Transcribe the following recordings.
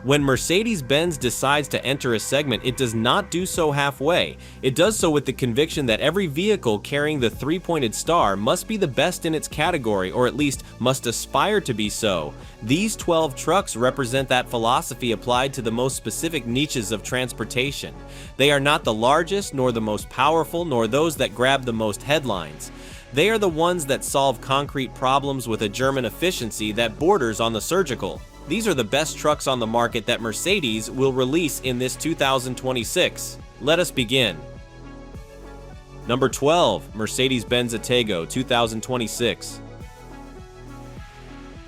When Mercedes-Benz decides to enter a segment, it does not do so halfway. It does so with the conviction that every vehicle carrying the three-pointed star must be the best in its category, or at least must aspire to be so. These 12 trucks represent that philosophy applied to the most specific niches of transportation. They are not the largest, nor the most powerful, nor those that grab the most headlines. They are the ones that solve concrete problems with a German efficiency that borders on the surgical. These are the best trucks on the market that Mercedes will release in this 2026. Let us begin. Number 12, Mercedes-Benz Atego 2026.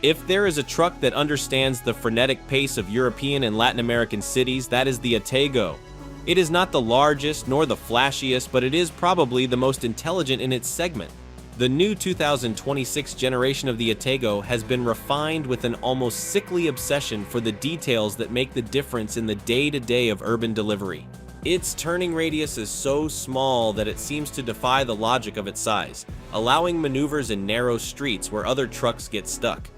If there is a truck that understands the frenetic pace of European and Latin American cities, that is the Atego. It is not the largest nor the flashiest, but it is probably the most intelligent in its segment. The new 2026 generation of the Atego has been refined with an almost sickly obsession for the details that make the difference in the day-to-day of urban delivery. Its turning radius is so small that it seems to defy the logic of its size, allowing maneuvers in narrow streets where other trucks get stuck.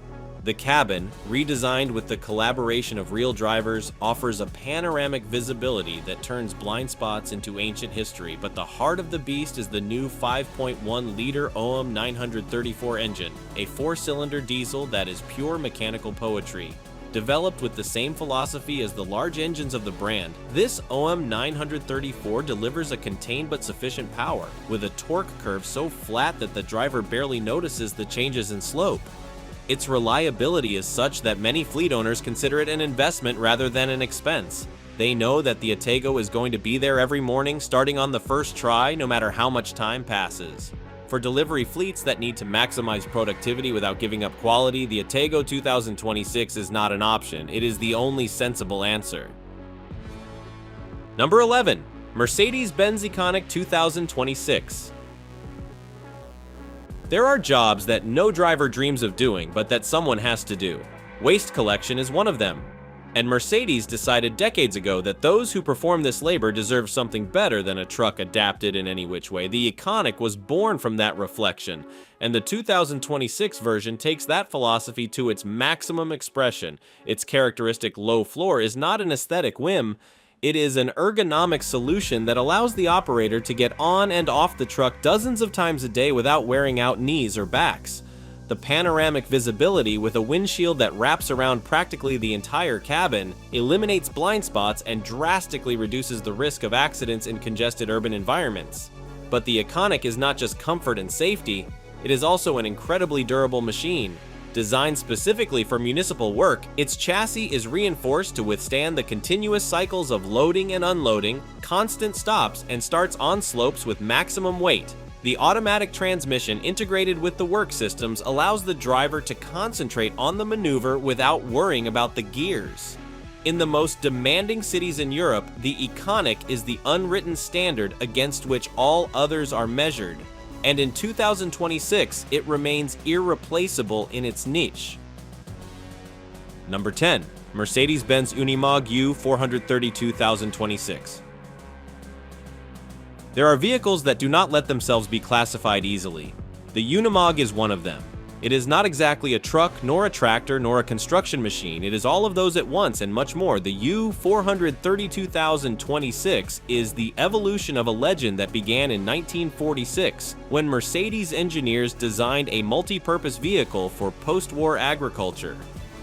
The cabin, redesigned with the collaboration of real drivers, offers a panoramic visibility that turns blind spots into ancient history, but the heart of the beast is the new 5.1-liter OM 934 engine, a four-cylinder diesel that is pure mechanical poetry. Developed with the same philosophy as the large engines of the brand, this OM 934 delivers a contained but sufficient power, with a torque curve so flat that the driver barely notices the changes in slope. Its reliability is such that many fleet owners consider it an investment rather than an expense. They know that the Atego is going to be there every morning starting on the first try, no matter how much time passes. For delivery fleets that need to maximize productivity without giving up quality, the Atego 2026 is not an option. It is the only sensible answer. Number 11, Mercedes-Benz Econic 2026. There are jobs that no driver dreams of doing, but that someone has to do. Waste collection is one of them. And Mercedes decided decades ago that those who perform this labor deserve something better than a truck adapted in any which way. The Econic was born from that reflection, and the 2026 version takes that philosophy to its maximum expression. Its characteristic low floor is not an aesthetic whim. It is an ergonomic solution that allows the operator to get on and off the truck dozens of times a day without wearing out knees or backs. The panoramic visibility with a windshield that wraps around practically the entire cabin eliminates blind spots and drastically reduces the risk of accidents in congested urban environments. But the Econic is not just comfort and safety, it is also an incredibly durable machine. Designed specifically for municipal work, its chassis is reinforced to withstand the continuous cycles of loading and unloading, constant stops, and starts on slopes with maximum weight. The automatic transmission integrated with the work systems allows the driver to concentrate on the maneuver without worrying about the gears. In the most demanding cities in Europe, the Econic is the unwritten standard against which all others are measured. And in 2026, it remains irreplaceable in its niche. Number 10, Mercedes-Benz Unimog U 432,026. There are vehicles that do not let themselves be classified easily. The Unimog is one of them. It is not exactly a truck, nor a tractor, nor a construction machine. It is all of those at once and much more. The U 432,026 is the evolution of a legend that began in 1946 when Mercedes engineers designed a multi-purpose vehicle for post-war agriculture.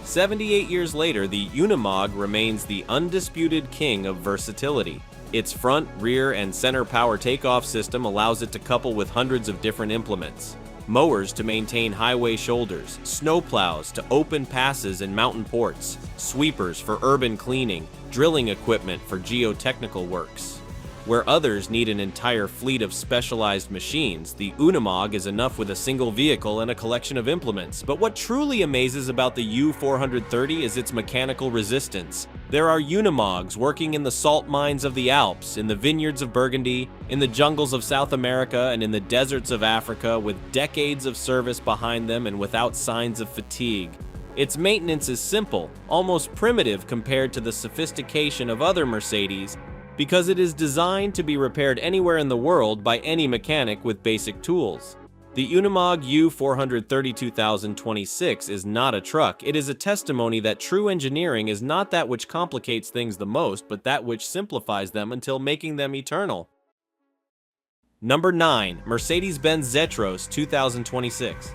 78 years later, the Unimog remains the undisputed king of versatility. Its front, rear, and center power takeoff system allows it to couple with hundreds of different implements. Mowers to maintain highway shoulders, snowplows to open passes and mountain ports, sweepers for urban cleaning, drilling equipment for geotechnical works. Where others need an entire fleet of specialized machines, the Unimog is enough with a single vehicle and a collection of implements. But what truly amazes about the U430 is its mechanical resistance. There are Unimogs working in the salt mines of the Alps, in the vineyards of Burgundy, in the jungles of South America, and in the deserts of Africa, with decades of service behind them and without signs of fatigue. Its maintenance is simple, almost primitive compared to the sophistication of other Mercedes, because it is designed to be repaired anywhere in the world by any mechanic with basic tools. The Unimog U432026 is not a truck. It is a testimony that true engineering is not that which complicates things the most, but that which simplifies them until making them eternal. Number 9. Mercedes-Benz Zetros 2026.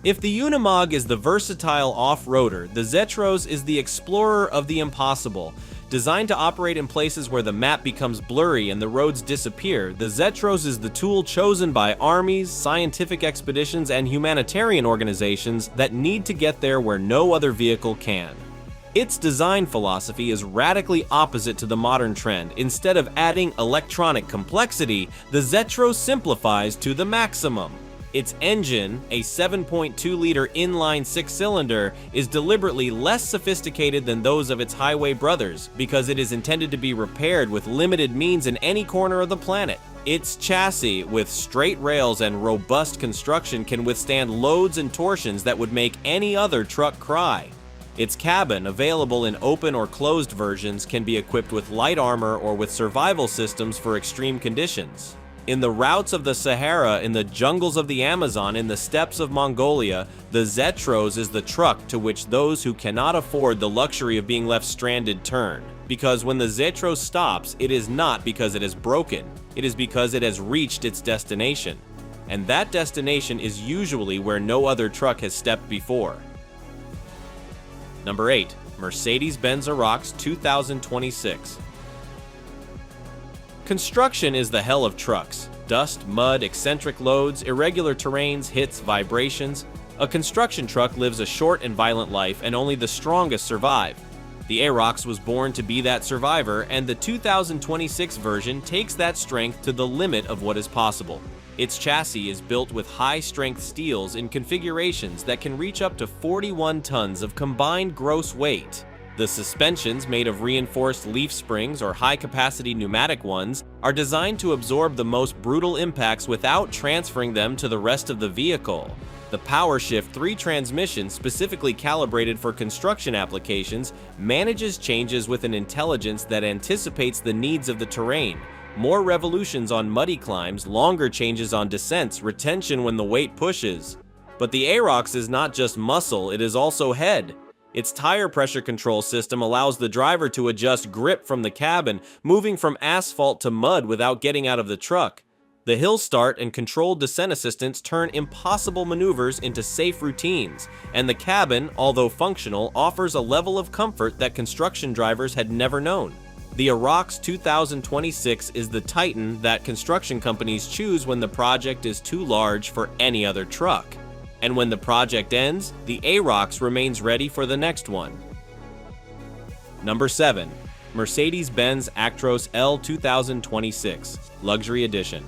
If the Unimog is the versatile off-roader, the Zetros is the explorer of the impossible. Designed to operate in places where the map becomes blurry and the roads disappear, the Zetros is the tool chosen by armies, scientific expeditions, and humanitarian organizations that need to get there where no other vehicle can. Its design philosophy is radically opposite to the modern trend. Instead of adding electronic complexity, the Zetros simplifies to the maximum. Its engine, a 7.2-liter inline six-cylinder, is deliberately less sophisticated than those of its highway brothers because it is intended to be repaired with limited means in any corner of the planet. Its chassis, with straight rails and robust construction, can withstand loads and torsions that would make any other truck cry. Its cabin, available in open or closed versions, can be equipped with light armor or with survival systems for extreme conditions. In the routes of the Sahara, in the jungles of the Amazon, in the steppes of Mongolia, the Zetros is the truck to which those who cannot afford the luxury of being left stranded turn. Because when the Zetros stops, it is not because it is broken, it is because it has reached its destination. And that destination is usually where no other truck has stepped before. Number 8. Mercedes-Benz Aerox 2026. Construction is the hell of trucks. Dust, mud, eccentric loads, irregular terrains, hits, vibrations. A construction truck lives a short and violent life, and only the strongest survive. The Aerox was born to be that survivor, and the 2026 version takes that strength to the limit of what is possible. Its chassis is built with high-strength steels in configurations that can reach up to 41 tons of combined gross weight. The suspensions, made of reinforced leaf springs or high-capacity pneumatic ones, are designed to absorb the most brutal impacts without transferring them to the rest of the vehicle. The PowerShift 3 transmission, specifically calibrated for construction applications, manages changes with an intelligence that anticipates the needs of the terrain. More revolutions on muddy climbs, longer changes on descents, retention when the weight pushes. But the Aerox is not just muscle, it is also head. Its tire pressure control system allows the driver to adjust grip from the cabin, moving from asphalt to mud without getting out of the truck. The hill start and controlled descent assistance turn impossible maneuvers into safe routines, and the cabin, although functional, offers a level of comfort that construction drivers had never known. The Aerox 2026 is the Titan that construction companies choose when the project is too large for any other truck. And when the project ends, the Aerox remains ready for the next one. Number 7. Mercedes-Benz Actros L 2026 Luxury Edition.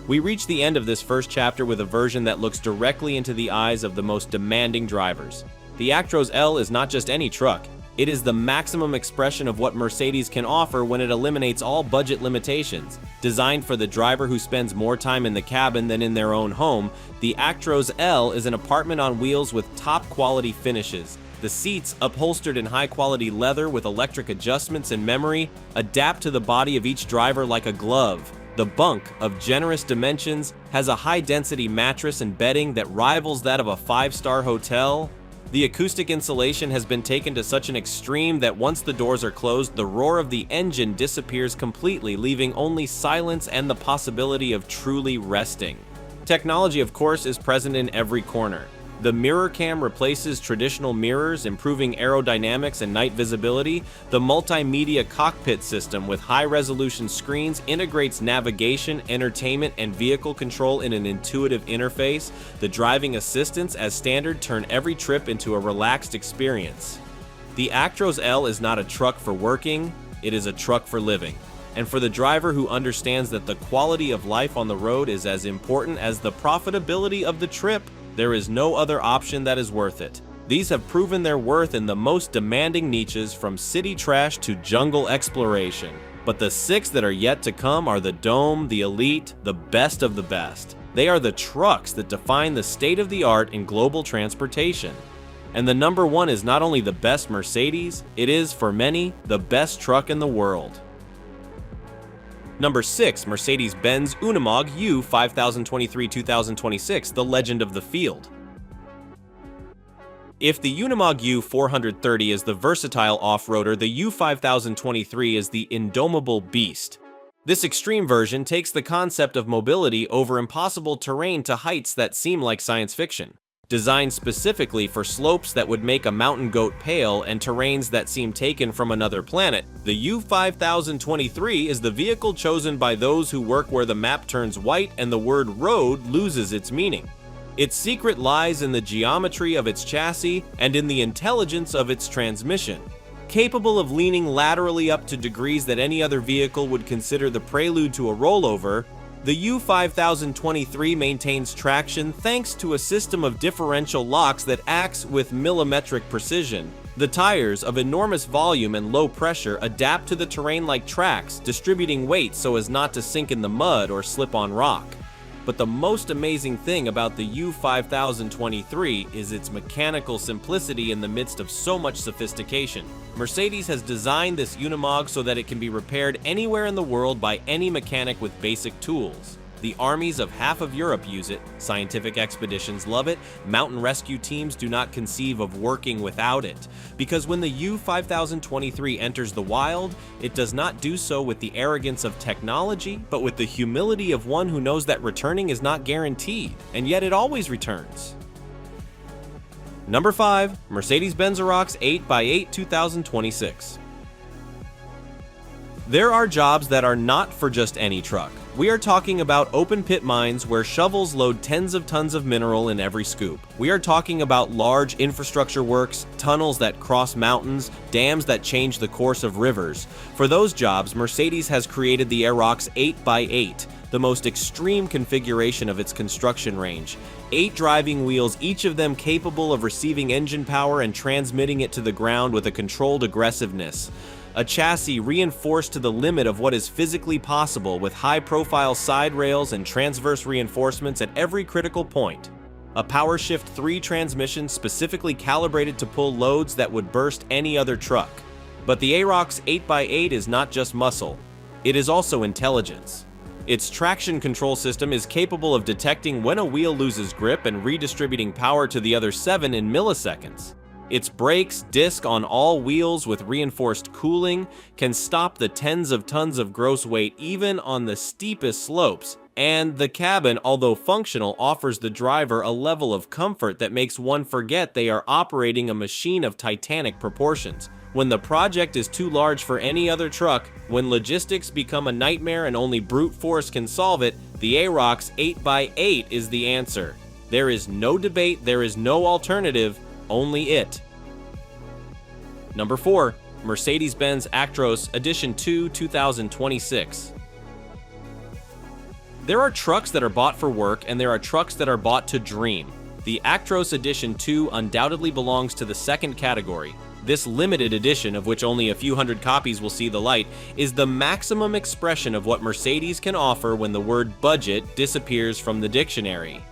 We reach the end of this first chapter with a version that looks directly into the eyes of the most demanding drivers. The Actros L is not just any truck. It is the maximum expression of what Mercedes can offer when it eliminates all budget limitations. Designed for the driver who spends more time in the cabin than in their own home, the Actros L is an apartment on wheels with top-quality finishes. The seats, upholstered in high-quality leather with electric adjustments and memory, adapt to the body of each driver like a glove. The bunk, of generous dimensions, has a high-density mattress and bedding that rivals that of a five-star hotel. The acoustic insulation has been taken to such an extreme that once the doors are closed, the roar of the engine disappears completely, leaving only silence and the possibility of truly resting. Technology, of course, is present in every corner. The mirror cam replaces traditional mirrors, improving aerodynamics and night visibility. The multimedia cockpit system with high-resolution screens integrates navigation, entertainment, and vehicle control in an intuitive interface. The driving assistants, as standard, turn every trip into a relaxed experience. The Actros L is not a truck for working, it is a truck for living. And for the driver who understands that the quality of life on the road is as important as the profitability of the trip, there is no other option that is worth it. These have proven their worth in the most demanding niches, from city trash to jungle exploration. But the 6 that are yet to come are the Dome, the Elite, the best of the best. They are the trucks that define the state of the art in global transportation. And the number 1 is not only the best Mercedes, it is, for many, the best truck in the world. Number 6. Mercedes-Benz Unimog U 5023-2026, the legend of the field. If the Unimog U 430 is the versatile off-roader, the U 5023 is the indomitable beast. This extreme version takes the concept of mobility over impossible terrain to heights that seem like science fiction. Designed specifically for slopes that would make a mountain goat pale and terrains that seem taken from another planet, the U 5023 is the vehicle chosen by those who work where the map turns white and the word road loses its meaning. Its secret lies in the geometry of its chassis and in the intelligence of its transmission. Capable of leaning laterally up to degrees that any other vehicle would consider the prelude to a rollover, the U 5023 maintains traction thanks to a system of differential locks that acts with millimetric precision. The tires, of enormous volume and low pressure, adapt to the terrain like tracks, distributing weight so as not to sink in the mud or slip on rock. But the most amazing thing about the U 5023 is its mechanical simplicity in the midst of so much sophistication. Mercedes has designed this Unimog so that it can be repaired anywhere in the world by any mechanic with basic tools. The armies of half of Europe use it, scientific expeditions love it, mountain rescue teams do not conceive of working without it. Because when the U 5023 enters the wild, it does not do so with the arrogance of technology, but with the humility of one who knows that returning is not guaranteed, and yet it always returns. Number 5. Mercedes-Benz Aerox 8x8 2026. There are jobs that are not for just any truck. We are talking about open pit mines where shovels load tens of tons of mineral in every scoop. We are talking about large infrastructure works, tunnels that cross mountains, dams that change the course of rivers. For those jobs, Mercedes has created the Aerox 8x8, the most extreme configuration of its construction range. 8 driving wheels, each of them capable of receiving engine power and transmitting it to the ground with a controlled aggressiveness. A chassis reinforced to the limit of what is physically possible with high-profile side rails and transverse reinforcements at every critical point. A PowerShift 3 transmission specifically calibrated to pull loads that would burst any other truck. But the Aerox 8x8 is not just muscle, it is also intelligence. Its traction control system is capable of detecting when a wheel loses grip and redistributing power to the other 7 in milliseconds. Its brakes, disc on all wheels with reinforced cooling, can stop the tens of tons of gross weight even on the steepest slopes, and the cabin, although functional, offers the driver a level of comfort that makes one forget they are operating a machine of titanic proportions. When the project is too large for any other truck, when logistics become a nightmare and only brute force can solve it, the Aerox 8x8 is the answer. There is no debate, there is no alternative, only it. Number 4. Mercedes-Benz Actros Edition 2 2026. There are trucks that are bought for work and there are trucks that are bought to dream. The Actros Edition 2 undoubtedly belongs to the second category. This limited edition, of which only a few hundred copies will see the light, is the maximum expression of what Mercedes can offer when the word budget disappears from the dictionary.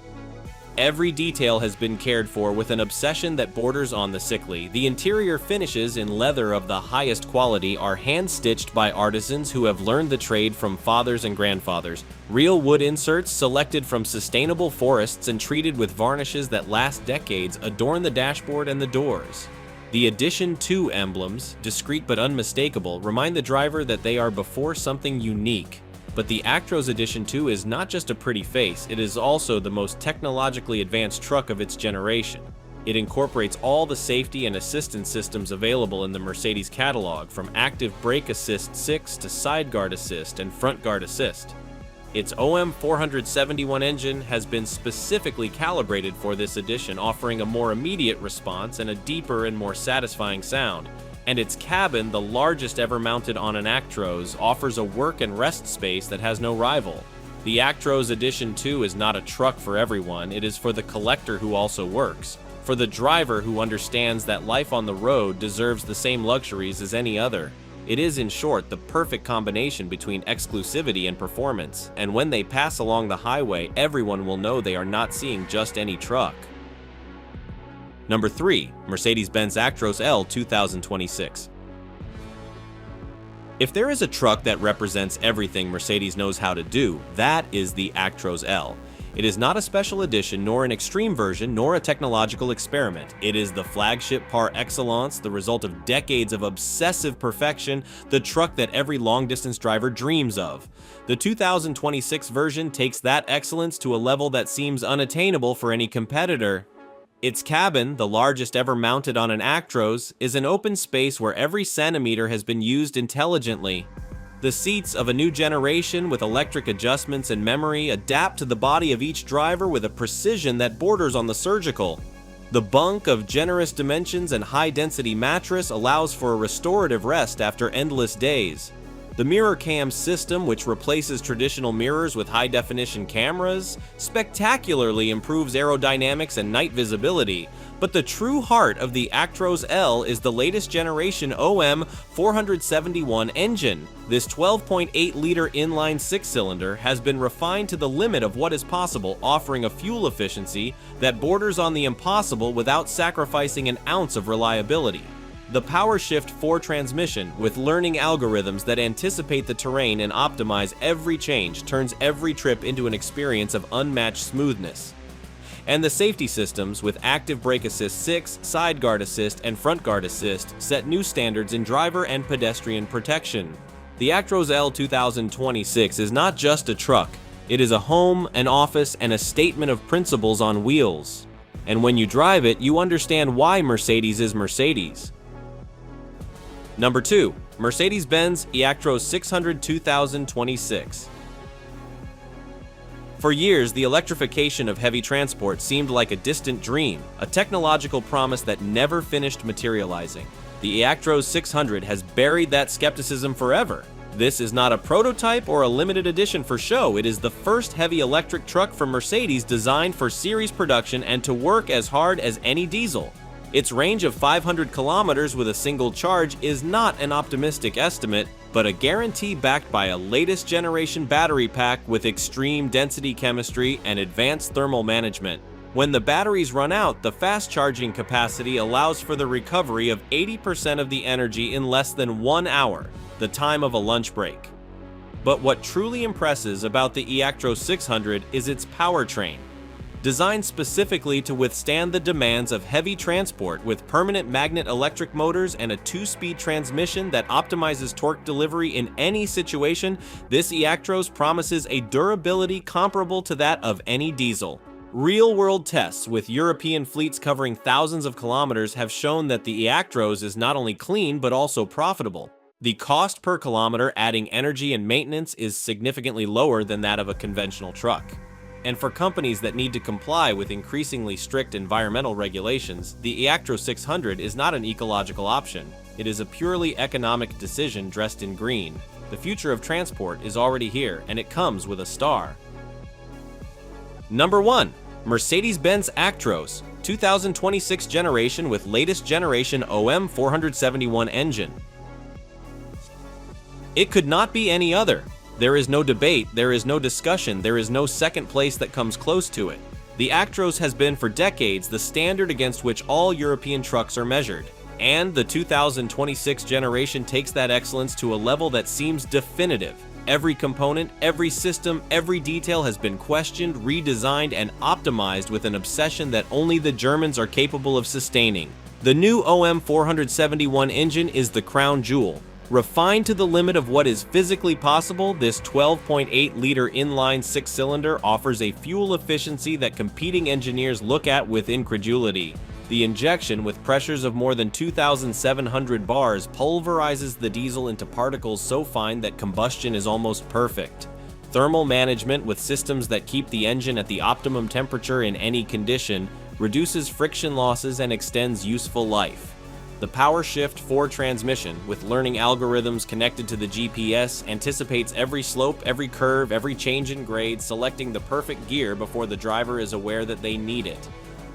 Every detail has been cared for with an obsession that borders on the sickly. The interior finishes in leather of the highest quality are hand-stitched by artisans who have learned the trade from fathers and grandfathers. Real wood inserts selected from sustainable forests and treated with varnishes that last decades adorn the dashboard and the doors. The Edition 2 emblems, discreet but unmistakable, remind the driver that they are before something unique. But the Actros Edition 2 is not just a pretty face, it is also the most technologically advanced truck of its generation. It incorporates all the safety and assistance systems available in the Mercedes catalog, from active brake assist 6 to side guard assist and front guard assist. Its OM 471 engine has been specifically calibrated for this edition, offering a more immediate response and a deeper and more satisfying sound. And its cabin, the largest ever mounted on an Actros, offers a work and rest space that has no rival. The Actros Edition 2 is not a truck for everyone, it is for the collector who also works. For the driver who understands that life on the road deserves the same luxuries as any other. It is, in short, the perfect combination between exclusivity and performance, and when they pass along the highway, everyone will know they are not seeing just any truck. Number 3. Mercedes-Benz Actros L 2026. If there is a truck that represents everything Mercedes knows how to do, that is the Actros L. It is not a special edition, nor an extreme version, nor a technological experiment. It is the flagship par excellence, the result of decades of obsessive perfection, the truck that every long-distance driver dreams of. The 2026 version takes that excellence to a level that seems unattainable for any competitor. Its cabin, the largest ever mounted on an Actros, is an open space where every centimeter has been used intelligently. The seats of a new generation with electric adjustments and memory adapt to the body of each driver with a precision that borders on the surgical. The bunk of generous dimensions and high-density mattress allows for a restorative rest after endless days. The mirror cam system, which replaces traditional mirrors with high-definition cameras, spectacularly improves aerodynamics and night visibility. But the true heart of the Actros L is the latest generation OM 471 engine. This 12.8-liter inline six-cylinder has been refined to the limit of what is possible, offering a fuel efficiency that borders on the impossible without sacrificing an ounce of reliability. The PowerShift 4 transmission, with learning algorithms that anticipate the terrain and optimize every change, turns every trip into an experience of unmatched smoothness. And the safety systems, with Active Brake Assist 6, Side Guard Assist, and Front Guard Assist, set new standards in driver and pedestrian protection. The Actros L 2026 is not just a truck. It is a home, an office, and a statement of principles on wheels. And when you drive it, you understand why Mercedes is Mercedes. Number 2. Mercedes-Benz eActros 600 2026. For years, the electrification of heavy transport seemed like a distant dream, a technological promise that never finished materializing. The eActros 600 has buried that skepticism forever. This is not a prototype or a limited edition for show. It is the first heavy electric truck from Mercedes designed for series production and to work as hard as any diesel. Its range of 500 kilometers with a single charge is not an optimistic estimate, but a guarantee backed by a latest generation battery pack with extreme density chemistry and advanced thermal management. When the batteries run out, the fast charging capacity allows for the recovery of 80% of the energy in less than 1 hour, the time of a lunch break. But what truly impresses about the eActros 600 is its powertrain. Designed specifically to withstand the demands of heavy transport with permanent magnet electric motors and a 2-speed transmission that optimizes torque delivery in any situation, this eActros promises a durability comparable to that of any diesel. Real-world tests with European fleets covering thousands of kilometers have shown that the eActros is not only clean but also profitable. The cost per kilometer adding energy and maintenance is significantly lower than that of a conventional truck. And for companies that need to comply with increasingly strict environmental regulations, the eActros 600 is not an ecological option. It is a purely economic decision dressed in green. The future of transport is already here, and it comes with a star. Number 1. Mercedes-Benz Actros, 2026 generation with latest generation OM 471 engine. It could not be any other. There is no debate, there is no discussion, there is no second place that comes close to it. The Actros has been for decades the standard against which all European trucks are measured. And the 2026 generation takes that excellence to a level that seems definitive. Every component, every system, every detail has been questioned, redesigned, and optimized with an obsession that only the Germans are capable of sustaining. The new OM 471 engine is the crown jewel. Refined to the limit of what is physically possible, this 12.8-liter inline six-cylinder offers a fuel efficiency that competing engineers look at with incredulity. The injection, with pressures of more than 2,700 bars, pulverizes the diesel into particles so fine that combustion is almost perfect. Thermal management, with systems that keep the engine at the optimum temperature in any condition, reduces friction losses and extends useful life. The PowerShift 4 transmission, with learning algorithms connected to the GPS, anticipates every slope, every curve, every change in grade, selecting the perfect gear before the driver is aware that they need it.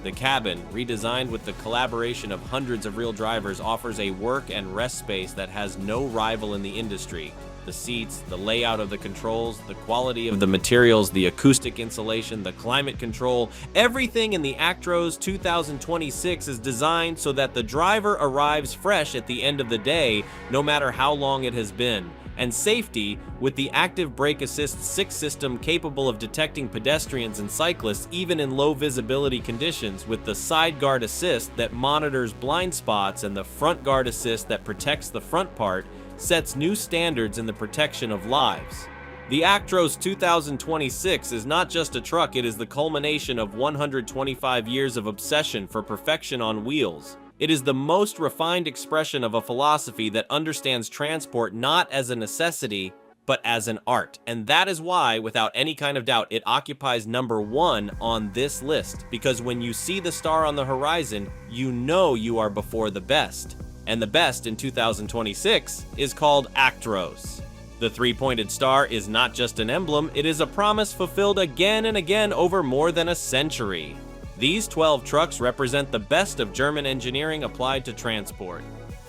The cabin, redesigned with the collaboration of hundreds of real drivers, offers a work and rest space that has no rival in the industry. The seats, the layout of the controls, the quality of the materials, the acoustic insulation, the climate control, everything in the Actros 2026 is designed so that the driver arrives fresh at the end of the day, no matter how long it has been. And safety, with the active brake assist 6 system capable of detecting pedestrians and cyclists even in low visibility conditions, with the side guard assist that monitors blind spots and the front guard assist that protects the front part, sets new standards in the protection of lives. The Actros 2026 is not just a truck, it is the culmination of 125 years of obsession for perfection on wheels. It is the most refined expression of a philosophy that understands transport not as a necessity, but as an art. And that is why, without any kind of doubt, it occupies number 1 on this list. Because when you see the star on the horizon, you know you are before the best. And the best in 2026 is called Actros. The 3-pointed star is not just an emblem, it is a promise fulfilled again and again over more than a century. These 12 trucks represent the best of German engineering applied to transport.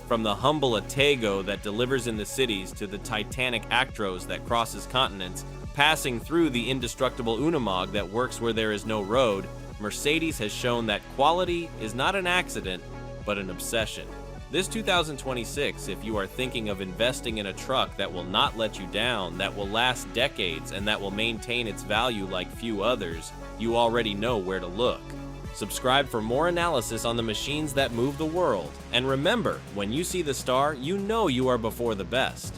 From the humble Atego that delivers in the cities to the titanic Actros that crosses continents, passing through the indestructible Unimog that works where there is no road, Mercedes has shown that quality is not an accident, but an obsession. This 2026, if you are thinking of investing in a truck that will not let you down, that will last decades, and that will maintain its value like few others, you already know where to look. Subscribe for more analysis on the machines that move the world. And remember, when you see the star, you know you are before the best.